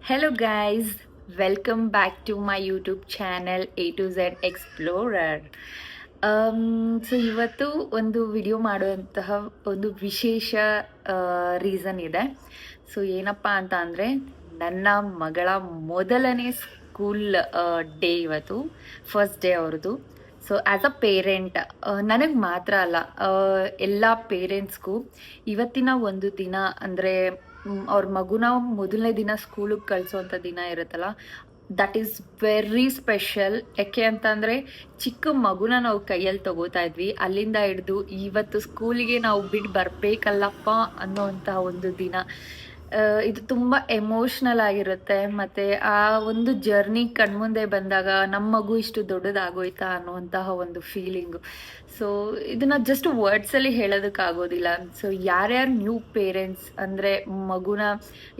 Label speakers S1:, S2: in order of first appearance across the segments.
S1: Hello guys, welcome back to my YouTube channel A to Z Explorer. So ಇವತ್ತು ಒಂದು video ಮಾಡುವಂತಹ ಒಂದು ವಿಶೇಷ ರೀಸನ್ ಇದೆ. ಸೊ ಏನಪ್ಪ ಅಂತ ಅಂದರೆ ನನ್ನ ಮಗಳ ಮೊದಲನೇ ಸ್ಕೂಲ್ ಡೇ ಇವತ್ತು, ಫಸ್ಟ್ ಡೇ ಅವ್ರದ್ದು. ಸೊ ಆ್ಯಸ್ ಅ ಪೇರೆಂಟ್, ನನಗೆ ಮಾತ್ರ ಅಲ್ಲ, ಎಲ್ಲ ಪೇರೆಂಟ್ಸ್ಗೂ ಇವತ್ತಿನ ಒಂದು ದಿನ ಅಂದರೆ ಅವ್ರ ಮಗುನ ಮೊದಲನೇ ದಿನ ಸ್ಕೂಲಿಗೆ ಕಳಿಸೋವಂಥ ದಿನ ಇರುತ್ತಲ್ಲ, ದಟ್ ಈಸ್ ವೆರಿ ಸ್ಪೆಷಲ್. ಯಾಕೆ ಅಂತಂದರೆ ಚಿಕ್ಕ ಮಗುನ ನಾವು ಕೈಯಲ್ಲಿ ತಗೋತಾ ಇದ್ವಿ, ಅಲ್ಲಿಂದ ಹಿಡಿದು ಇವತ್ತು ಸ್ಕೂಲಿಗೆ ನಾವು ಬಿಟ್ಟು ಬರಬೇಕಲ್ಲಪ್ಪ ಅನ್ನೋವಂಥ ಒಂದು ದಿನ. ಇದು ತುಂಬ ಎಮೋಷ್ನಲ್ ಆಗಿರುತ್ತೆ. ಮತ್ತು ಆ ಒಂದು ಜರ್ನಿ ಕಣ್ಮುಂದೆ ಬಂದಾಗ ನಮ್ಮ ಮಗು ಇಷ್ಟು ದೊಡ್ಡದಾಗೋಯ್ತಾ ಅನ್ನುವಂತಹ ಒಂದು ಫೀಲಿಂಗು. ಸೊ ಇದನ್ನು ಜಸ್ಟ್ ವರ್ಡ್ಸಲ್ಲಿ ಹೇಳೋದಕ್ಕಾಗೋದಿಲ್ಲ. ಸೊ ಯಾರ್ಯಾರು ನ್ಯೂ ಪೇರೆಂಟ್ಸ್ ಅಂದರೆ ಮಗುನ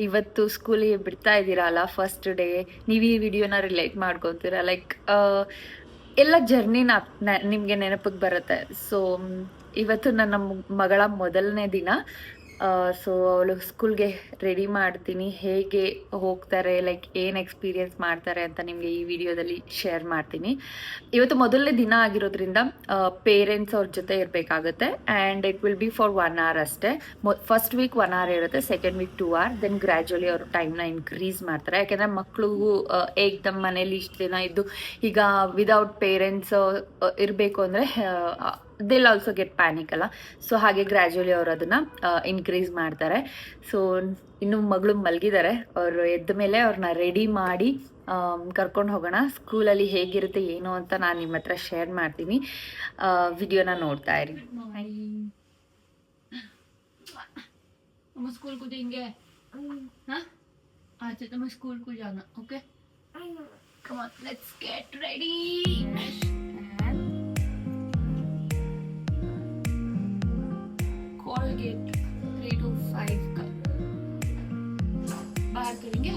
S1: ಇವತ್ತು ಸ್ಕೂಲಿಗೆ ಬಿಡ್ತಾ ಇದ್ದೀರಲ್ಲ ಫಸ್ಟ್ ಡೇ, ನೀವು ಈ ವಿಡಿಯೋನ ರಿಲೇಟ್ ಮಾಡ್ಕೊತೀರ. ಲೈಕ್ ಎಲ್ಲ ಜರ್ನಿನ ನಿಮಗೆ ನೆನಪಿಗೆ ಬರುತ್ತೆ. ಸೊ ಇವತ್ತು ನನ್ನ ಮಗಳ ಮೊದಲನೇ ದಿನ. ಸೊ ಅವಳು ಸ್ಕೂಲ್ಗೆ ರೆಡಿ ಮಾಡ್ತೀನಿ, ಹೇಗೆ ಹೋಗ್ತಾರೆ, ಲೈಕ್ ಏನು ಎಕ್ಸ್ಪೀರಿಯೆನ್ಸ್ ಮಾಡ್ತಾರೆ ಅಂತ ನಿಮಗೆ ಈ ವಿಡಿಯೋದಲ್ಲಿ ಶೇರ್ ಮಾಡ್ತೀನಿ. ಇವತ್ತು ಮೊದಲನೇ ದಿನ ಆಗಿರೋದ್ರಿಂದ ಪೇರೆಂಟ್ಸ್ ಅವ್ರ ಜೊತೆ ಇರಬೇಕಾಗುತ್ತೆ. And it will be for 1 hour ಅಷ್ಟೇ. ಫಸ್ಟ್ ವೀಕ್ 1 hour ಇರುತ್ತೆ, second week 2 hour, then gradually ಅವರು ಟೈಮ್ನ ಇನ್ಕ್ರೀಸ್ ಮಾಡ್ತಾರೆ. ಯಾಕೆಂದರೆ ಮಕ್ಳಿಗೂ ಏಕ್ದಮ್ ಮನೇಲಿ ಇಷ್ಟು ದಿನ ಇದ್ದು ಈಗ ವಿದೌಟ್ ಪೇರೆಂಟ್ಸ್ ಇರಬೇಕು ಅಂದರೆ ದಿಲ್ ಆಲ್ಸೋ ಗೆಟ್ ಪ್ಯಾನಿಕ್ ಅಲ್ಲ. ಸೊ ಹಾಗೆ ಗ್ರ್ಯಾಜುವಲಿ ಅವರು ಅದನ್ನು ಇನ್ಕ್ರೀಸ್ ಮಾಡ್ತಾರೆ. ಸೊ ಇನ್ನು ಮಗಳು ಮಲಗಿದ್ದಾರೆ, ಅವರು ಎದ್ದ ಮೇಲೆ ಅವ್ರನ್ನ ರೆಡಿ ಮಾಡಿ ಕರ್ಕೊಂಡು ಹೋಗೋಣ. ಸ್ಕೂಲಲ್ಲಿ ಹೇಗಿರುತ್ತೆ ಏನು ಅಂತ ನಾನು ನಿಮ್ಮ ಹತ್ರ ಶೇರ್ ಮಾಡ್ತೀನಿ. ವಿಡಿಯೋನ ನೋಡ್ತಾ ಇರಿ.
S2: स्कूल को देंगे हाँ अच्छा तो मैं स्कूल को जाना okay come on let's get ready Colgate 3 to 5 का बाहर करेंगे.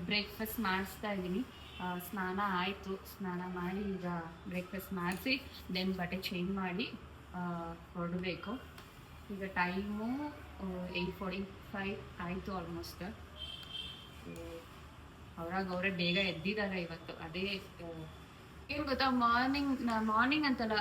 S2: ಬ್ರೇಕ್ಫಾಸ್ಟ್ ಮಾಡಿಸ್ತಾ ಇದ್ದೀನಿ. ಸ್ನಾನ ಆಯಿತು, ಸ್ನಾನ ಮಾಡಿ ಈಗ ಬ್ರೇಕ್ಫಾಸ್ಟ್ ಮಾಡಿಸಿ ದೆನ್ ಬಟ್ಟೆ ಚೇಂಜ್ ಮಾಡಿ ಹೊರಡಬೇಕು. ಈಗ ಟೈಮು 8:45 ಆಯಿತು ಆಲ್ಮೋಸ್ಟ್. ಅವರೇ ಬೇಗ ಎದ್ದಿದ್ದಾರೆ ಇವತ್ತು. ಅದೇ ಏನು ಗೊತ್ತಾ, ಮಾರ್ನಿಂಗ್ ಅಂತಲ್ಲ,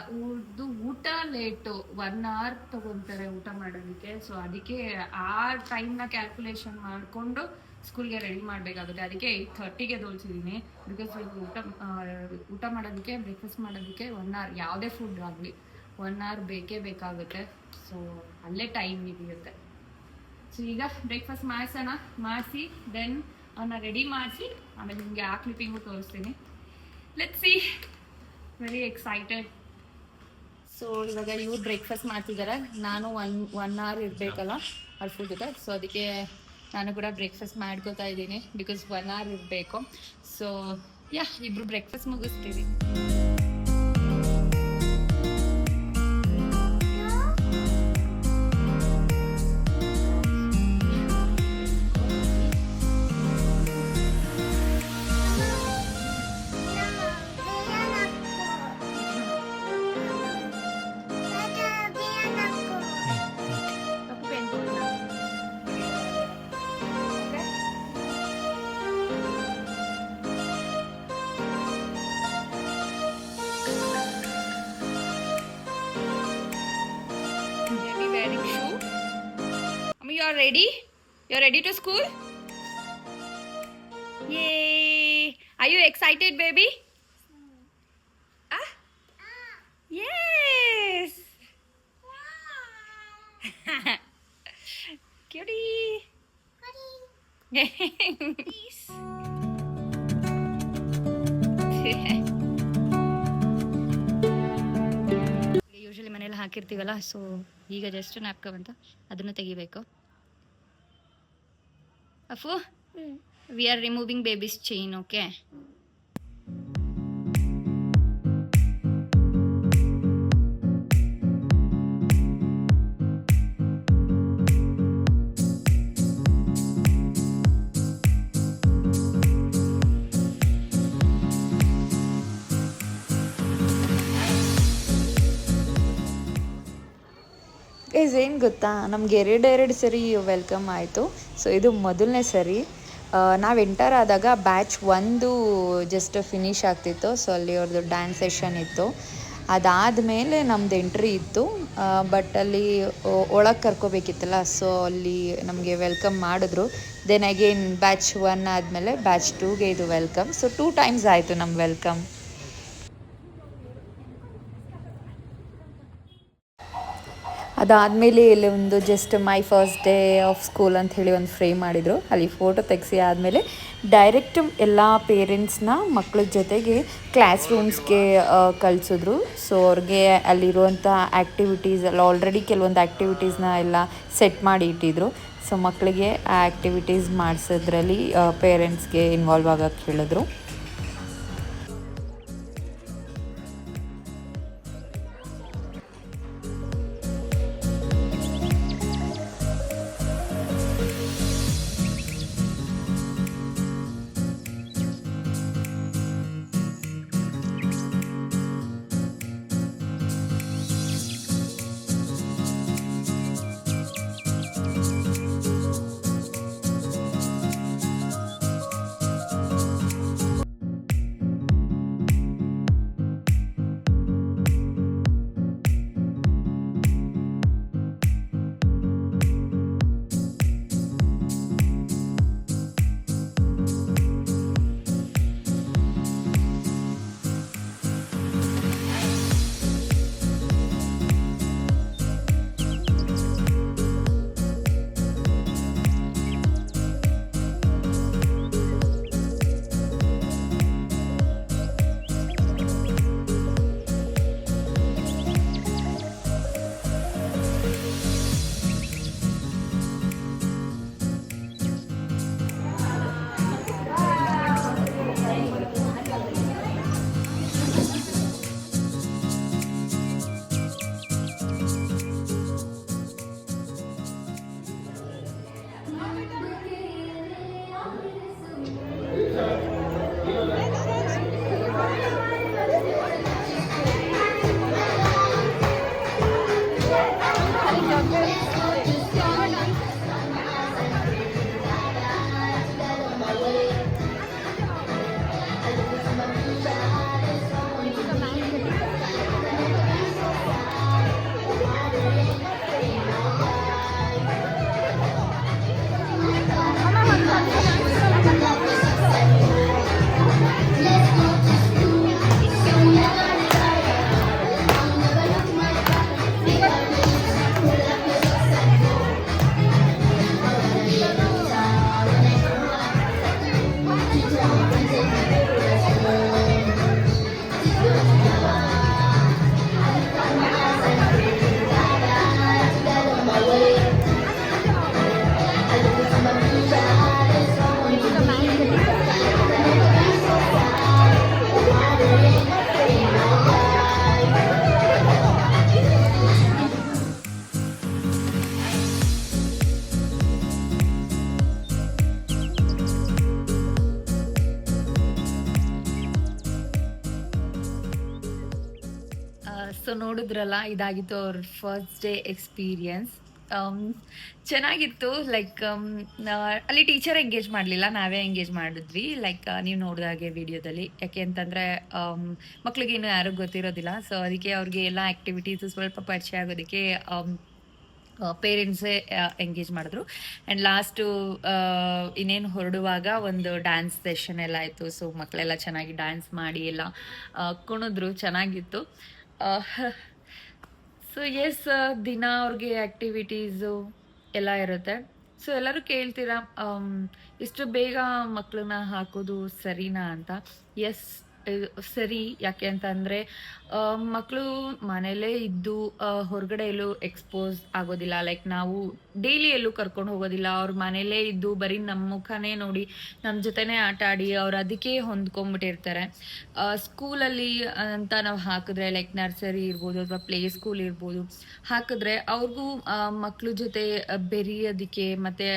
S2: ಊಟ ಲೇಟು, 1 hour ತೊಗೊತಾರೆ ಊಟ ಮಾಡೋದಕ್ಕೆ. ಸೊ ಅದಕ್ಕೆ ಆ ಟೈಮ್ನ ಕ್ಯಾಲ್ಕುಲೇಷನ್ ಮಾಡಿಕೊಂಡು ಸ್ಕೂಲ್ಗೆ ರೆಡಿ ಮಾಡಬೇಕಾಗುತ್ತೆ. ಅದಕ್ಕೆ 8:30ಗೆ ದೋಲ್ಸಿದ್ದೀನಿ. ಬಿಕಾಸ್ ಊಟ ಮಾಡೋದಕ್ಕೆ, ಬ್ರೇಕ್ಫಾಸ್ಟ್ ಮಾಡೋದಕ್ಕೆ 1 hour, ಯಾವುದೇ ಫುಡ್ ಆಗಲಿ 1 hour ಬೇಕೇ ಬೇಕಾಗುತ್ತೆ. ಸೊ ಅಲ್ಲೇ ಟೈಮ್ ಹಿಡಿಯುತ್ತೆ. ಸೊ ಈಗ ಬ್ರೇಕ್ಫಾಸ್ಟ್ ಮಾಡಿಸಿ ದೆನ್ ಅವನ್ನ ರೆಡಿ ಮಾಡಿಸಿ ಆಮೇಲೆ ನಿಮಗೆ ಆ ಕ್ಲಿಪ್ಪಿಂಗು ತೋರಿಸ್ತೀನಿ. Let's see, very excited. So ಇವಾಗ ಇವ್ರು ಬ್ರೇಕ್ಫಾಸ್ಟ್ ಮಾಡ್ತಿದ್ದಾರೆ, ನಾನು 1 hour ಇರಬೇಕಲ್ಲ ಅವ್ರ ಫುಡ್ ಜೊತೆ. ಸೊ ಅದಕ್ಕೆ ನಾನು ಕೂಡ ಬ್ರೇಕ್ಫಾಸ್ಟ್ ಮಾಡ್ಕೋತಾ ಇದ್ದೀನಿ, ಬಿಕಾಸ್ 1 hour ಇರಬೇಕು. ಸೊ ಇಬ್ಬರು breakfast ಮುಗಿಸ್ತೀವಿ. You're ready? You're ready to school? Yay! Are you excited, baby? Ah? Yes! Cutie! Peace! Usually ಮನೇಲಿ ಹಾಕಿರ್ತೀವಲ್ಲ, ಸೊ ಈಗ ಜಸ್ಟ್ ನ್ಯಾಪ್ಕನ್ ಅಂತ ಅದನ್ನು ತೆಗಿಬೇಕು. Afu, we are removing baby's chain, okay?
S1: Guys ಏನು ಗೊತ್ತಾ, ನಮ್ಗೆ ಎರಡೆರಡು ಸರಿ ವೆಲ್ಕಮ್ ಆಯಿತು. ಸೊ ಇದು ಮೊದಲನೇ ಸರಿ. ನಾವು ಎಂಟರ್ ಆದಾಗ ಬ್ಯಾಚ್ ಒಂದು ಜಸ್ಟ್ ಫಿನಿಶ್ ಆಗ್ತಿತ್ತು. ಸೊ ಅಲ್ಲಿ ಅವ್ರದ್ದು ಡ್ಯಾನ್ಸ್ ಸೆಷನ್ ಇತ್ತು. ಅದಾದಮೇಲೆ ನಮ್ದು ಎಂಟ್ರಿ ಇತ್ತು. ಬಟ್ ಅಲ್ಲಿ ಒಳಗೆ ಕರ್ಕೋಬೇಕಿತ್ತಲ್ಲ, ಸೊ ಅಲ್ಲಿ ನಮಗೆ ವೆಲ್ಕಮ್ ಮಾಡಿದ್ರು. ದೆನ್ ಅಗೇನ್ ಬ್ಯಾಚ್ 1 ಆದಮೇಲೆ ಬ್ಯಾಚ್ 2ಗೆ ಇದು ವೆಲ್ಕಮ್. ಸೊ 2 ಟೈಮ್ಸ್ ಆಯಿತು ನಮ್ಮ ವೆಲ್ಕಮ್. ಅದಾದಮೇಲೆ ಇಲ್ಲಿ ಒಂದು just my first day of school ಅಂತ ಹೇಳಿ ಒಂದು ಫ್ರೇಮ್ ಮಾಡಿದರು. ಅಲ್ಲಿ ಫೋಟೋ ತೆಗೆಸಿ ಆದಮೇಲೆ ಡೈರೆಕ್ಟ್ ಎಲ್ಲ ಪೇರೆಂಟ್ಸ್ನ ಮಕ್ಕಳ ಜೊತೆಗೆ ಕ್ಲಾಸ್ ರೂಮ್ಸ್ಗೆ ಕಳಿಸಿದ್ರು. ಸೊ ಅವ್ರಿಗೆ ಅಲ್ಲಿರುವಂಥ ಆ್ಯಕ್ಟಿವಿಟೀಸ್ ಎಲ್ಲ ಆಲ್ರೆಡಿ ಕೆಲವೊಂದು ಆ್ಯಕ್ಟಿವಿಟೀಸ್ನ ಎಲ್ಲ ಸೆಟ್ ಮಾಡಿ ಇಟ್ಟಿದ್ರು. ಸೊ ಮಕ್ಕಳಿಗೆ ಆ ಆ್ಯಕ್ಟಿವಿಟೀಸ್ ಮಾಡಿಸೋದ್ರಲ್ಲಿ ಪೇರೆಂಟ್ಸ್ಗೆ ಇನ್ವಾಲ್ವ್ ಆಗೋಕ್ಕೆ ಹೇಳಿದ್ರು. ಸೊ ನೋಡಿದ್ರಲ್ಲ, ಇದಾಗಿತ್ತು ಅವ್ರ ಫಸ್ಟ್ ಡೇ ಎಕ್ಸ್ಪೀರಿಯನ್ಸ್. ಚೆನ್ನಾಗಿತ್ತು. ಲೈಕ್ ಅಲ್ಲಿ ಟೀಚರ್ ಎಂಗೇಜ್ ಮಾಡಲಿಲ್ಲ, ನಾವೇ ಎಂಗೇಜ್ ಮಾಡಿದ್ವಿ. ಲೈಕ್ ನೀವು ನೋಡಿದಾಗೆ ವಿಡಿಯೋದಲ್ಲಿ. ಯಾಕೆ ಅಂತಂದರೆ ಮಕ್ಳಿಗೆ ಇನ್ನೂ ಯಾರಿಗೂ ಗೊತ್ತಿರೋದಿಲ್ಲ. ಸೊ ಅದಕ್ಕೆ ಅವ್ರಿಗೆ ಎಲ್ಲ ಆ್ಯಕ್ಟಿವಿಟೀಸು ಸ್ವಲ್ಪ ಪರಿಚಯ ಆಗೋದಕ್ಕೆ ಪೇರೆಂಟ್ಸೇ ಎಂಗೇಜ್ ಮಾಡಿದ್ರು. ಆ್ಯಂಡ್ ಲಾಸ್ಟು ಇನ್ನೇನು ಹೊರಡುವಾಗ ಒಂದು ಡ್ಯಾನ್ಸ್ ಸೆಷನ್ ಎಲ್ಲ ಆಯಿತು. ಸೊ ಮಕ್ಕಳೆಲ್ಲ ಚೆನ್ನಾಗಿ ಡ್ಯಾನ್ಸ್ ಮಾಡಿ ಎಲ್ಲ ಕುಣಿದ್ರು, ಚೆನ್ನಾಗಿತ್ತು. ಸೊ ಎಸ್, ದಿನ ಅವ್ರಿಗೆ ಆ್ಯಕ್ಟಿವಿಟೀಸು ಎಲ್ಲ ಇರುತ್ತೆ. ಸೊ ಎಲ್ಲರೂ ಕೇಳ್ತೀರಾ, ಇಷ್ಟು ಬೇಗ ಮಕ್ಕಳನ್ನ ಹಾಕೋದು ಸರಿನಾ ಅಂತ. ಎಸ್, ಸರಿ. ಯಾಕೆ ಅಂತಂದರೆ ಮಕ್ಕಳು ಮನೇಲೇ ಇದ್ದು ಹೊರಗಡೆ ಎಲ್ಲೂ ಎಕ್ಸ್ಪೋಸ್ ಆಗೋದಿಲ್ಲ. ಲೈಕ್ ನಾವು ಡೈಲಿ ಎಲ್ಲೂ ಕರ್ಕೊಂಡು ಹೋಗೋದಿಲ್ಲ. ಅವ್ರ ಮನೇಲೇ ಇದ್ದು ಬರೀ ನಮ್ಮ ಮುಖನೇ ನೋಡಿ ನಮ್ಮ ಜೊತೆನೇ ಆಟ ಆಡಿ ಅವ್ರು ಅದಕ್ಕೆ ಹೊಂದ್ಕೊಂಡ್ಬಿಟ್ಟಿರ್ತಾರೆ. ಸ್ಕೂಲಲ್ಲಿ ಅಂತ ನಾವು ಹಾಕಿದ್ರೆ, ಲೈಕ್ ನರ್ಸರಿ ಇರ್ಬೋದು ಅಥವಾ ಪ್ಲೇ ಸ್ಕೂಲ್ ಇರ್ಬೋದು, ಹಾಕಿದ್ರೆ ಅವ್ರಿಗೂ ಮಕ್ಳ ಜೊತೆ ಬೆರೆಯೋದಕ್ಕೆ ಮತ್ತು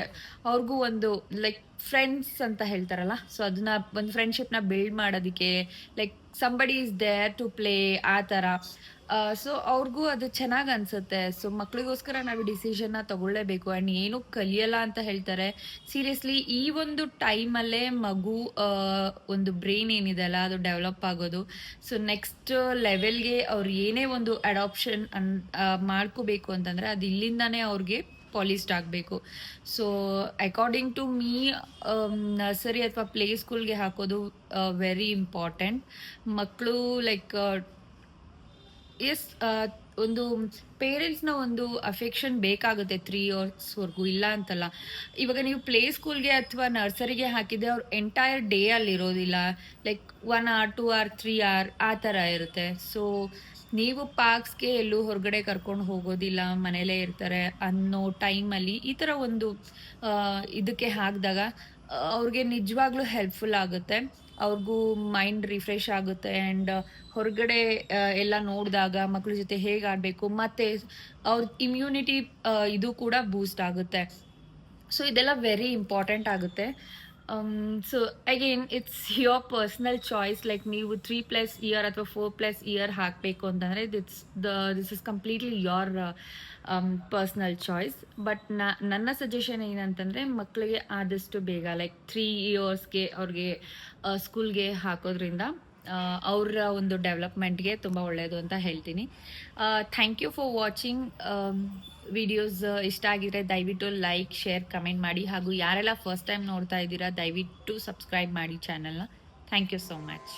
S1: ಅವ್ರಿಗೂ ಒಂದು ಲೈಕ್ ಫ್ರೆಂಡ್ಸ್ ಅಂತ ಹೇಳ್ತಾರಲ್ಲ, ಸೊ ಅದನ್ನ ಒಂದು ಫ್ರೆಂಡ್ಶಿಪ್ನ ಬಿಲ್ಡ್ ಮಾಡೋದಕ್ಕೆ like somebody is there to play ಆ ಥರ. ಸೊ ಅವ್ರಿಗೂ ಅದು ಚೆನ್ನಾಗಿ ಅನ್ಸುತ್ತೆ. ಸೊ ಮಕ್ಳಿಗೋಸ್ಕರ ನಾವು ಡಿಸಿಷನ್ನ ತಗೊಳ್ಳೇಬೇಕು ಆ್ಯಂಡ್ ಏನು ಕಲಿಯಲ್ಲ ಅಂತ ಹೇಳ್ತಾರೆ. ಸೀರಿಯಸ್ಲಿ ಈ ಒಂದು ಟೈಮಲ್ಲೇ ಮಗು ಒಂದು ಬ್ರೈನ್ ಏನಿದೆಯಲ್ಲ ಅದು ಡೆವಲಪ್ ಆಗೋದು. ಸೊ ನೆಕ್ಸ್ಟ್ ಲೆವೆಲ್ಗೆ ಅವ್ರು ಏನೇ ಒಂದು ಅಡಾಪ್ಷನ್ ಮಾಡ್ಕೋಬೇಕು ಅಂತಂದರೆ ಅದು ಇಲ್ಲಿಂದಾನೇ ಅವ್ರಿಗೆ ಪಾಲಿಸ್ಡ್ ಆಗಬೇಕು. So according to me nursery ಅಥವಾ ಪ್ಲೇ ಸ್ಕೂಲ್ಗೆ ಹಾಕೋದು ವೆರಿ ಇಂಪಾರ್ಟೆಂಟ್. ಮಕ್ಕಳು ಲೈಕ್ ಎಸ್ ಒಂದು ಪೇರೆಂಟ್ಸ್ನ ಒಂದು ಅಫೆಕ್ಷನ್ ಬೇಕಾಗುತ್ತೆ 3 ಇಯರ್ಸ್ವರೆಗೂ, ಇಲ್ಲ ಅಂತಲ್ಲ. ಇವಾಗ ನೀವು ಪ್ಲೇ ಸ್ಕೂಲ್ಗೆ ಅಥವಾ ನರ್ಸರಿಗೆ ಹಾಕಿದ್ರೆ ಅವ್ರು ಎಂಟೈರ್ ಡೇ ಅಲ್ಲಿ ಇರೋದಿಲ್ಲ. ಲೈಕ್ 1 hour 2 hour 3 hour ಆ ಥರ ಇರುತ್ತೆ. ಸೊ ನೀವು ಪಾರ್ಕ್ಸ್ಗೆ ಎಲ್ಲೂ ಹೊರಗಡೆ ಕರ್ಕೊಂಡು ಹೋಗೋದಿಲ್ಲ, ಮನೇಲೇ ಇರ್ತಾರೆ ಅನ್ನೋ ಟೈಮಲ್ಲಿ ಈ ಥರ ಒಂದು ಇದಕ್ಕೆ ಹಾಕಿದಾಗ ಅವ್ರಿಗೆ ನಿಜವಾಗ್ಲೂ ಹೆಲ್ಪ್ಫುಲ್ ಆಗುತ್ತೆ. ಅವ್ರಿಗೂ ಮೈಂಡ್ ರಿಫ್ರೆಶ್ ಆಗುತ್ತೆ ಆ್ಯಂಡ್ ಹೊರಗಡೆ ಎಲ್ಲ ನೋಡಿದಾಗ ಮಕ್ಕಳ ಜೊತೆ ಹೇಗೆ ಆಡಬೇಕು, ಮತ್ತು ಅವ್ರ ಇಮ್ಯುನಿಟಿ ಇದು ಕೂಡ ಬೂಸ್ಟ್ ಆಗುತ್ತೆ. ಸೊ ಇದೆಲ್ಲ ವೆರಿ ಇಂಪಾರ್ಟೆಂಟ್ ಆಗುತ್ತೆ. So again it's your personal choice. Like ನೀವು 3+ ಇಯರ್ ಅಥವಾ 4+ ಇಯರ್ ಹಾಕಬೇಕು ಅಂತಂದರೆ this is completely your personal choice. But ನನ್ನ ಸಜೆಷನ್ ಏನಂತಂದರೆ ಮಕ್ಕಳಿಗೆ ಆದಷ್ಟು ಬೇಗ ಲೈಕ್ 3 ಇಯರ್ಸ್ಗೆ ಅವ್ರಿಗೆ ಸ್ಕೂಲ್ಗೆ ಹಾಕೋದ್ರಿಂದ ಅವರ ಒಂದು ಡೆವಲಪ್ಮೆಂಟ್ಗೆ ತುಂಬ ಒಳ್ಳೆಯದು ಅಂತ ಹೇಳ್ತೀನಿ. Thank you for watching. Videos ಇಷ್ಟ ಆಗಿದ್ರೆ ದಯವಿಟ್ಟು ಲೈಕ್, ಶೇರ್, ಕಮೆಂಟ್ ಮಾಡಿ. ಹಾಗೂ ಯಾರೆಲ್ಲ ಫಸ್ಟ್ ಟೈಮ್ ನೋಡ್ತಾ ಇದ್ದೀರಾ ದಯವಿಟ್ಟು ಸಬ್ಸ್ಕ್ರೈಬ್ ಮಾಡಿ ಚಾನಲ್ನ. Thank you so much.